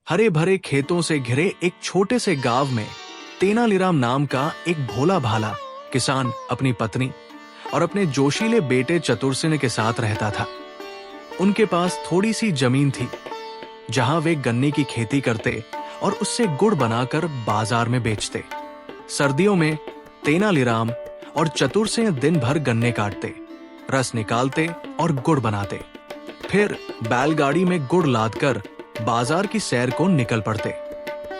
हरे भरे खेतों से घिरे एक छोटे से गांव में तेनालीराम नाम का एक भोला भाला किसान अपनी पत्नी और अपने जोशीले बेटे चतुरसिंह के साथ रहता था। उनके पास थोड़ी सी जमीन थी जहां वे गन्ने की खेती करते और उससे गुड़ बनाकर बाजार में बेचते। सर्दियों में तेनालीराम और चतुरसिंह दिन भर गन्ने काटते, रस निकालते और गुड़ बनाते। फिर बैलगाड़ी में गुड़ लादकर बाजार की सैर को निकल पड़ते।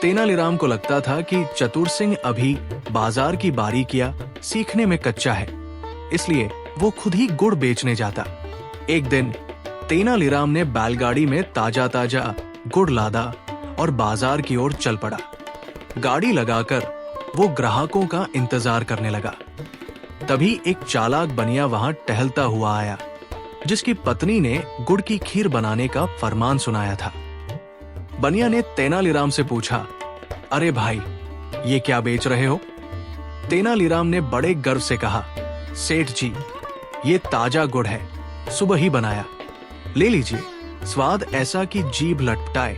तेनालीराम को लगता था कि चतुरसिंह अभी बाजार की बारीकियां सीखने में कच्चा है, इसलिए वो खुद ही गुड़ बेचने जाता। एक दिन तेनालीराम ने बैलगाड़ी में ताजा ताजा गुड़ लादा और बाजार की ओर चल पड़ा। गाड़ी लगाकर वो ग्राहकों का इंतजार करने लगा। तभी एक चालाक बनिया वहां टहलता हुआ आया, जिसकी पत्नी ने गुड़ की खीर बनाने का फरमान सुनाया था। बनिया ने तेनालीराम से पूछा, अरे भाई, ये क्या बेच रहे हो? तेनालीराम ने बड़े गर्व से कहा, सेठ जी, ये ताजा गुड़ है, सुबह ही बनाया, ले लीजिए, स्वाद ऐसा कि जीभ लटपटाए।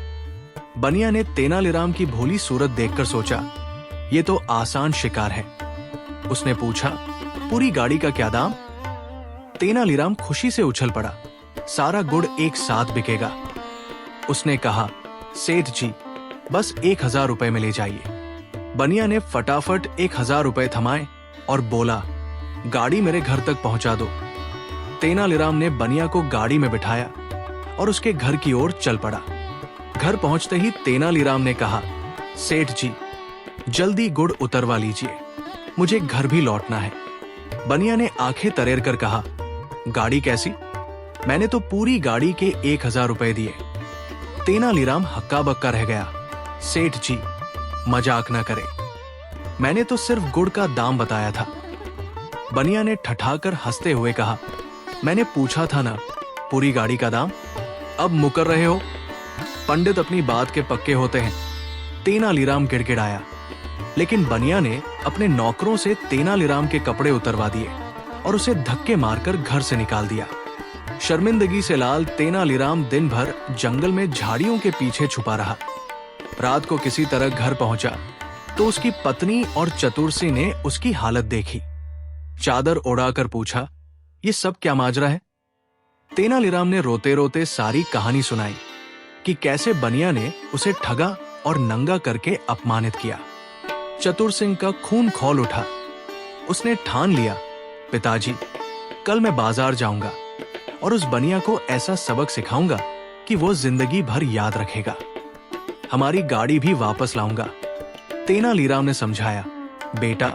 बनिया ने तेनालीराम की भोली सूरत देखकर सोचा, ये तो आसान शिकार है। उसने पूछा, पूरी गाड़ी का क्या दाम? तेनालीराम खुशी से उछल पड़ा, सारा गुड़ एक साथ बिकेगा। उसने कहा, सेठ जी, बस 1000 रुपए में ले जाइए। बनिया ने फटाफट 1000 रुपए थमाए और बोला, गाड़ी मेरे घर तक पहुंचा दो। तेनालीराम ने बनिया को गाड़ी में बिठाया और उसके घर की ओर चल पड़ा। घर पहुंचते ही तेनालीराम ने कहा, सेठ जी, जल्दी गुड़ उतरवा लीजिए, मुझे घर भी लौटना है। बनिया ने आंखें तरेर कर कहा, गाड़ी कैसी? मैंने तो पूरी गाड़ी के 1000 रुपए दिए। तेनालीराम हक्का बक्का रह गया। सेठ जी, मजाक न करे, मैंने तो सिर्फ गुड़ का दाम बताया था। बनिया ने ठठाकर हंसते हुए कहा, मैंने पूछा था ना पूरी गाड़ी का दाम, अब मुकर रहे हो? पंडित अपनी बात के पक्के होते हैं। तेनालीराम गिड़गिड़ाया, लेकिन बनिया ने अपने नौकरों से तेनालीराम के कपड़े उतरवा दिए और उसे धक्के मारकर घर से निकाल दिया। शर्मिंदगी से लाल तेनालीराम दिन भर जंगल में झाड़ियों के पीछे छुपा रहा। रात को किसी तरह घर पहुंचा तो उसकी पत्नी और चतुरसिंह ने उसकी हालत देखी। चादर ओढ़ाकर पूछा, ये सब क्या माजरा है? तेनालीराम ने रोते रोते सारी कहानी सुनाई कि कैसे बनिया ने उसे ठगा और नंगा करके अपमानित किया। चतुरसिंह का खून खौल उठा। उसने ठान लिया, पिताजी, कल मैं बाजार जाऊंगा और उस बनिया को ऐसा सबक सिखाऊंगा कि वो जिंदगी भर याद रखेगा। हमारी गाड़ी भी वापस लाऊंगा। तेनालीराम ने समझाया, बेटा,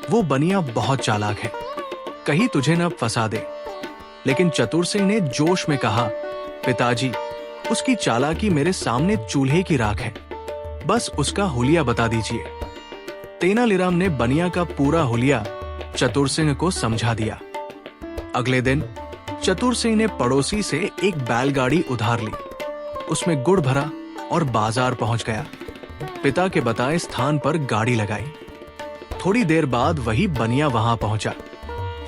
वो बनिया बहुत चालाक है, कहीं तुझे न फंसा दे। लेकिन चतुरसिंह ने जोश में कहा, पिताजी, उसकी चालाकी मेरे सामने चूल्हे की राख है, बस उसका हुलिया बता दीजिए। तेनालीराम ने बनिया का पूरा हुलिया चतुरसिंह को समझा दिया। अगले दिन चतुरसिंह ने पड़ोसी से एक बैलगाड़ी उधार ली, उसमें गुड़ भरा और बाजार पहुंच गया। पिता के बताए स्थान पर गाड़ी लगाई। थोड़ी देर बाद वही बनिया वहां पहुंचा।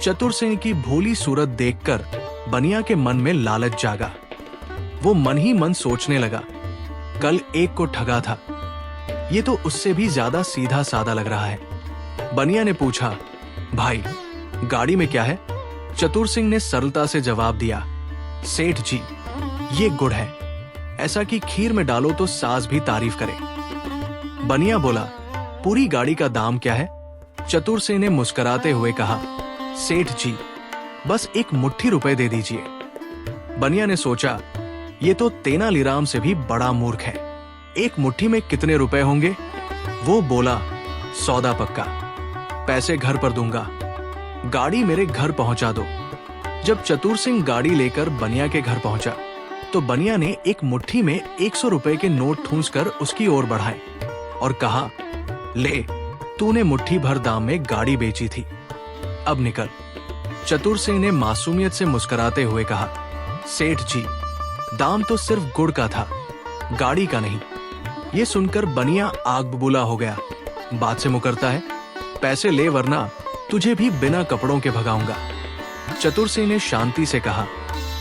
चतुरसिंह की भोली सूरत देखकर बनिया के मन में लालच जागा। वो मन ही मन सोचने लगा, कल एक को ठगा था, ये तो उससे भी ज्यादा सीधा साधा लग रहा है। बनिया ने पूछा, भाई, गाड़ी में क्या है? चतुरसिंह ने सरलता से जवाब दिया, सेठ जी, ये गुड़ है, ऐसा कि खीर में डालो तो सास भी तारीफ करे। बनिया बोला, पूरी गाड़ी का दाम क्या है? चतुरसिंह ने मुस्कुराते हुए कहा, सेठ जी, बस एक मुट्ठी रुपए दे दीजिए। बनिया ने सोचा, ये तो तेनालीराम से भी बड़ा मूर्ख है, एक मुट्ठी में कितने रुपए होंगे? वो बोला, सौदा पक्का, पैसे घर पर दूंगा, गाड़ी मेरे घर पहुंचा दो। जब चतुरसिंह गाड़ी लेकर बनिया के घर पहुंचा तो बनिया ने एक मुट्ठी में 100 रुपए के नोट ठूंसकर उसकी ओर बढ़ाए और कहा, ले, तूने मुट्ठी भर दाम में गाड़ी बेची थी, अब निकल। चतुरसिंह ने मासूमियत से मुस्कुराते हुए कहा, सेठ जी, दाम तो सिर्फ गुड़ का था, गाड़ी का नहीं। ये सुनकर बनिया आग बबूला हो गया। बात से मुकरता है, पैसे ले वरना तुझे भी बिना कपड़ों के भगाऊंगा। चतुरसिंह ने शांति से कहा,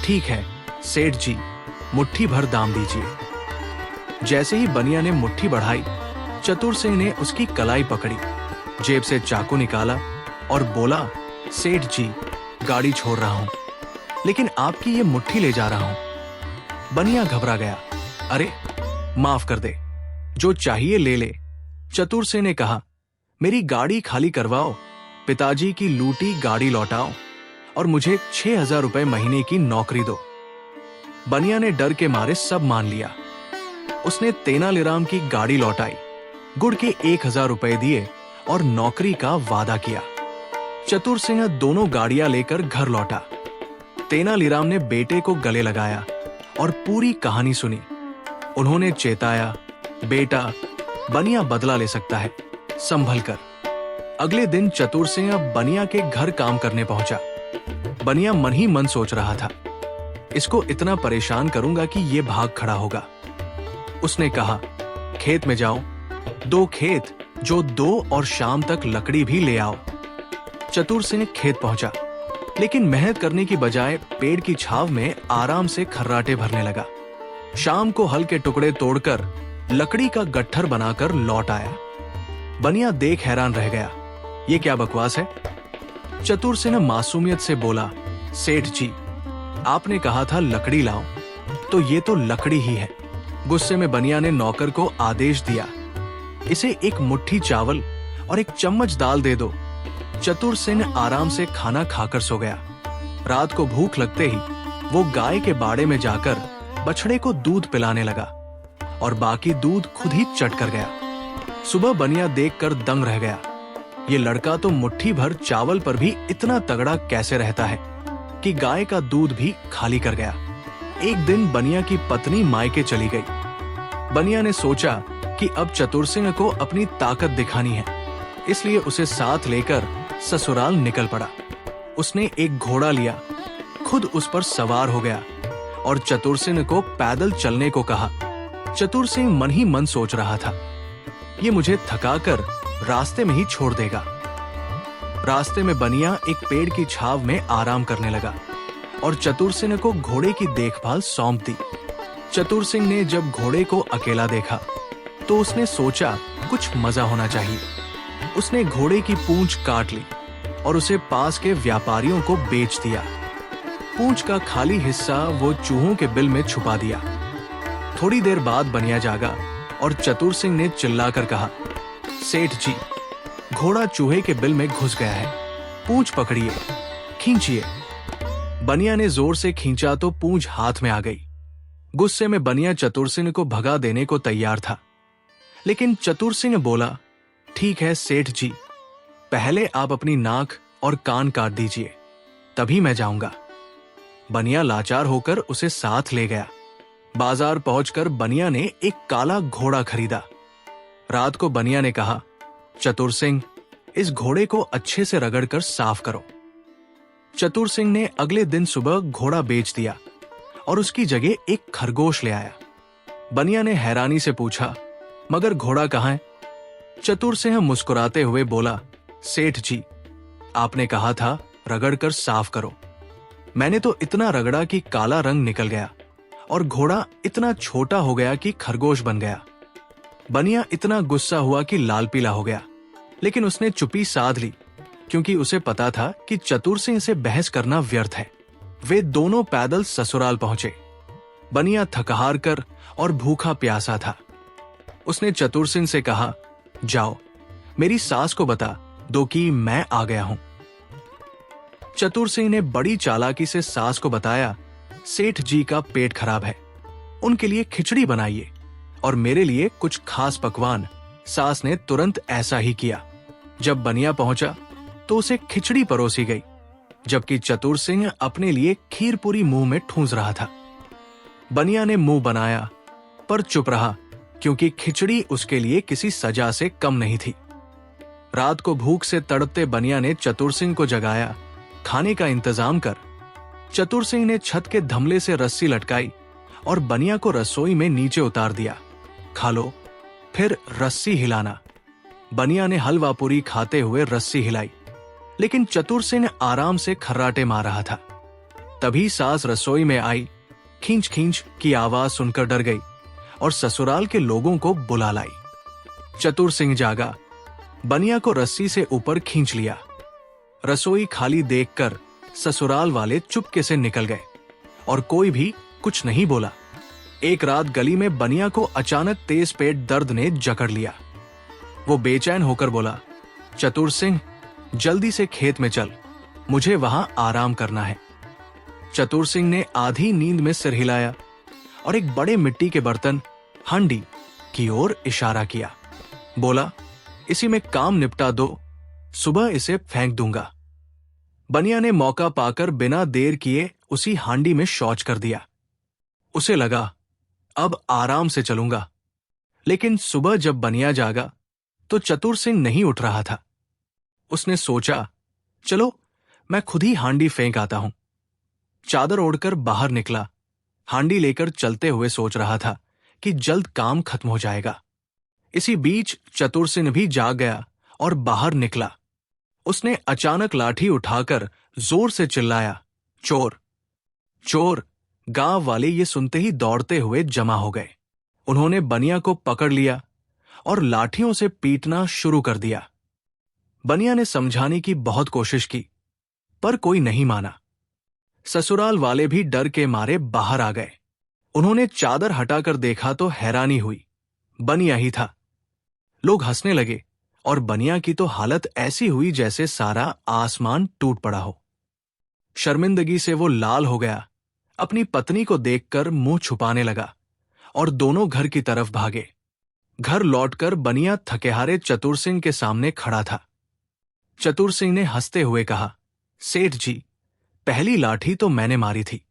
ठीक है सेठ जी, मुट्ठी भर दाम दीजिए। जैसे ही बनिया ने मुट्ठी बढ़ाई, चतुर सिंह ने उसकी कलाई पकड़ी, जेब से चाकू निकाला और बोला, सेठ जी, गाड़ी छोड़ रहा हूं, लेकिन आपकी ये मुट्ठी ले जा रहा हूं। बनिया घबरा गया। अरे माफ कर दे, जो चाहिए ले ले। चतुर सिंह ने कहा, मेरी गाड़ी खाली करवाओ, पिताजी की लूटी गाड़ी लौटाओ और मुझे 6,000 रुपए महीने की नौकरी दो। बनिया ने डर के मारे सब मान लिया। उसने तेनालीराम की गाड़ी लौटाई, गुड़ के 1,000 रुपए दिए और नौकरी का वादा किया। चतुर सिंह दोनों गाड़ियां लेकर घर लौटा। तेनालीराम ने बेटे को गले लगाया और पूरी कहानी सुनी। उन्होंने चेताया, बेटा, बनिया बदला ले सकता है, संभल कर। अगले दिन चतुर सिंह बनिया के घर काम करने पहुंचा। बनिया मन ही मन सोच रहा था, इसको इतना परेशान करूंगा कि ये भाग खड़ा होगा। उसने कहा, खेत में जाओ, 2 खेत जो 2 और शाम तक लकड़ी भी ले आओ। चतुर सिंह खेत पहुंचा, लेकिन मेहनत करने की बजाय पेड़ की छाव में आराम से खर्राटे भरने लगा। शाम को हल के टुकड़े तोड़कर लकड़ी का गट्ठर बनाकर लौट आया। बनिया देख हैरान रह गया, ये क्या बकवास है। चतुर सिंह मासूमियत से बोला, सेठ जी, आपने कहा था लकड़ी लाओ, तो ये तो लकड़ी ही है। गुस्से में बनिया ने नौकर को आदेश दिया, इसे एक मुट्ठी चावल और एक चम्मच दाल दे दो। चतुर सिंह आराम से खाना खाकर सो गया। रात को भूख लगते ही वो गाय के बाड़े में जाकर बछड़े को दूध पिलाने लगा और बाकी दूध खुद ही चट कर गया। सुबह बनिया देखकर दंग रह गया। ये लड़का तो मुट्ठी भर चावल पर भी इतना तगड़ा कैसे रहता है कि गाय का दूध भी खाली कर गया। एक दिन बनिया की पत्नी मायके चली गई। बनिया ने सोचा कि अब चतुर सिंह को अपनी ताकत दिखानी है, इसलिए उसे साथ लेकर ससुराल निकल पड़ा। उसने एक घोड़ा लिया, खुद उस पर सवार हो गया और चतुर सिंह को पैदल चलने को कहा। चतुर सिंह मन ही मन सोच रहा था, ये मुझे थकाकर रास्ते में ही छोड़ देगा। रास्ते में बनिया एक पेड़ की छाव में आराम करने लगा और चतुर सिंह को घोड़े की देखभाल सौंप दी। चतुर सिंह ने जब घोड़े को अकेला देखा तो उसने सोचा, कुछ मजा होना चाहिए। उसने घोड़े की पूंछ काट ली और उसे पास के व्यापारियों को बेच दिया। पूंछ का खाली हिस्सा वो चूहों के बिल में छुपा दिया। थोड़ी देर बाद बनिया जागा और चतुर सिंह ने चिल्लाकर कहा, सेठ जी, घोड़ा चूहे के बिल में घुस गया है, पूंछ पकड़िए, खींचिए। बनिया ने जोर से खींचा तो पूंछ हाथ में आ गई। गुस्से में बनिया चतुर सिंह को भगा देने को तैयार था, लेकिन चतुर सिंह बोला, ठीक है सेठ जी, पहले आप अपनी नाक और कान काट दीजिए, तभी मैं जाऊंगा। बनिया लाचार होकर उसे साथ ले गया। बाजार पहुंचकर बनिया ने एक काला घोड़ा खरीदा। रात को बनिया ने कहा, चतुर सिंह, इस घोड़े को अच्छे से रगड़कर साफ करो। चतुर सिंह ने अगले दिन सुबह घोड़ा बेच दिया और उसकी जगह एक खरगोश ले आया। बनिया ने हैरानी से पूछा, मगर घोड़ा कहाँ है? चतुर सिंह मुस्कुराते हुए बोला, सेठ जी, आपने कहा था रगड़कर साफ करो। मैंने तो इतना रगड़ा कि काला रंग निकल गया और घोड़ा इतना छोटा हो गया कि खरगोश बन गया। बनिया इतना गुस्सा हुआ कि लाल पीला हो गया, लेकिन उसने चुप्पी साध ली, क्योंकि उसे पता था कि चतुर सिंह से बहस करना व्यर्थ है। वे दोनों पैदल ससुराल पहुंचे। बनिया थकहार कर और भूखा प्यासा था। उसने चतुर सिंह से कहा, जाओ, मेरी सास को बता दो कि मैं आ गया हूं। चतुर सिंह ने बड़ी चालाकी से सास को बताया, सेठ जी का पेट खराब है, उनके लिए खिचड़ी बनाइए और मेरे लिए कुछ खास पकवान। सास ने तुरंत ऐसा ही किया। जब बनिया पहुंचा तो उसे खिचड़ी परोसी गई, जबकि चतुर सिंह अपने लिए खीर पूरी मुंह में ठूंस रहा था। बनिया ने मुंह बनाया पर चुप रहा, क्योंकि खिचड़ी उसके लिए किसी सजा से कम नहीं थी। रात को भूख से तड़पते बनिया ने चतुर सिंह को जगाया, खाने का इंतजाम कर। चतुर सिंह ने छत के धमले से रस्सी लटकाई और बनिया को रसोई में नीचे उतार दिया। खा लो, फिर रस्सी हिलाना। बनिया ने हलवा पूरी खाते हुए रस्सी हिलाई, लेकिन चतुर सिंह आराम से खर्राटे मार रहा था। तभी सास रसोई में आई। खींच खींच की आवाज सुनकर डर गई और ससुराल के लोगों को बुला लाई। चतुर सिंह जागा, बनिया को रस्सी से ऊपर खींच लिया। रसोई खाली देखकर ससुराल वाले चुपके से निकल गए और कोई भी कुछ नहीं बोला। एक रात गली में बनिया को अचानक तेज पेट दर्द ने जकड़ लिया। वो बेचैन होकर बोला, चतुर सिंह, जल्दी से खेत में चल, मुझे वहां आराम करना है। चतुर सिंह ने आधी नींद में सिर हिलाया और एक बड़े मिट्टी के बर्तन, हांडी की ओर इशारा किया। बोला, इसी में काम निपटा दो, सुबह इसे फेंक दूंगा। बनिया ने मौका पाकर बिना देर किए उसी हांडी में शौच कर दिया। उसे लगा, अब आराम से चलूंगा। लेकिन सुबह जब बनिया जागा तो चतुर सिंह नहीं उठ रहा था। उसने सोचा, चलो मैं खुद ही हांडी फेंक आता हूं। चादर ओढ़कर बाहर निकला। हांडी लेकर चलते हुए सोच रहा था कि जल्द काम खत्म हो जाएगा। इसी बीच चतुर सिंह भी जाग गया और बाहर निकला। उसने अचानक लाठी उठाकर जोर से चिल्लाया, चोर, चोर। गांव वाले ये सुनते ही दौड़ते हुए जमा हो गए। उन्होंने बनिया को पकड़ लिया और लाठियों से पीटना शुरू कर दिया। बनिया ने समझाने की बहुत कोशिश की, पर कोई नहीं माना। ससुराल वाले भी डर के मारे बाहर आ गए। उन्होंने चादर हटाकर देखा तो हैरानी हुई, बनिया ही था। लोग हंसने लगे और बनिया की तो हालत ऐसी हुई जैसे सारा आसमान टूट पड़ा हो। शर्मिंदगी से वो लाल हो गया। अपनी पत्नी को देखकर मुंह छुपाने लगा और दोनों घर की तरफ भागे। घर लौटकर बनिया थकेहारे चतुर सिंह के सामने खड़ा था। चतुर सिंह ने हंसते हुए कहा, सेठ जी, पहली लाठी तो मैंने मारी थी।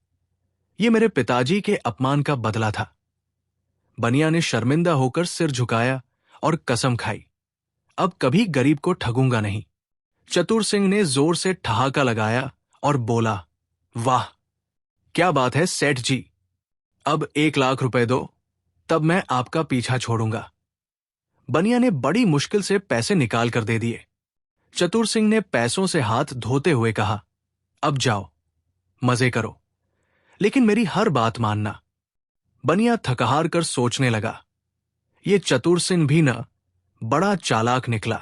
ये मेरे पिताजी के अपमान का बदला था। बनिया ने शर्मिंदा होकर सिर झुकाया और कसम खाई, अब कभी गरीब को ठगूंगा नहीं। चतुर सिंह ने जोर से ठहाका लगाया और बोला, वाह, क्या बात है सेठ जी, अब 1,00,000 रुपए दो, तब मैं आपका पीछा छोड़ूंगा। बनिया ने बड़ी मुश्किल से पैसे निकाल कर दे दिए। चतुर सिंह ने पैसों से हाथ धोते हुए कहा, अब जाओ, मजे करो, लेकिन मेरी हर बात मानना। बनिया थकहार कर सोचने लगा, ये चतुर सिंह भी न बड़ा चालाक निकला,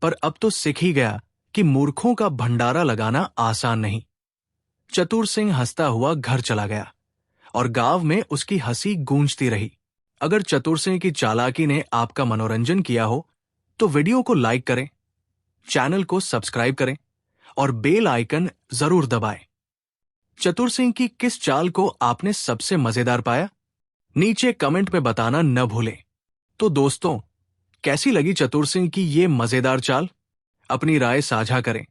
पर अब तो सीख ही गया कि मूर्खों का भंडारा लगाना आसान नहीं। चतुर सिंह हंसता हुआ घर चला गया और गांव में उसकी हंसी गूंजती रही। अगर चतुर सिंह की चालाकी ने आपका मनोरंजन किया हो तो वीडियो को लाइक करें, चैनल को सब्सक्राइब करें और बेल आइकन जरूर दबाएं। चतुर सिंह की किस चाल को आपने सबसे मजेदार पाया, नीचे कमेंट में बताना न भूलें। तो दोस्तों, कैसी लगी चतुर सिंह की ये मजेदार चाल? अपनी राय साझा करें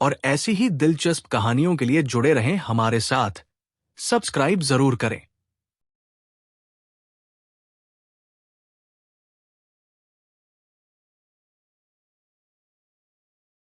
और ऐसी ही दिलचस्प कहानियों के लिए जुड़े रहें हमारे साथ। सब्सक्राइब जरूर करें।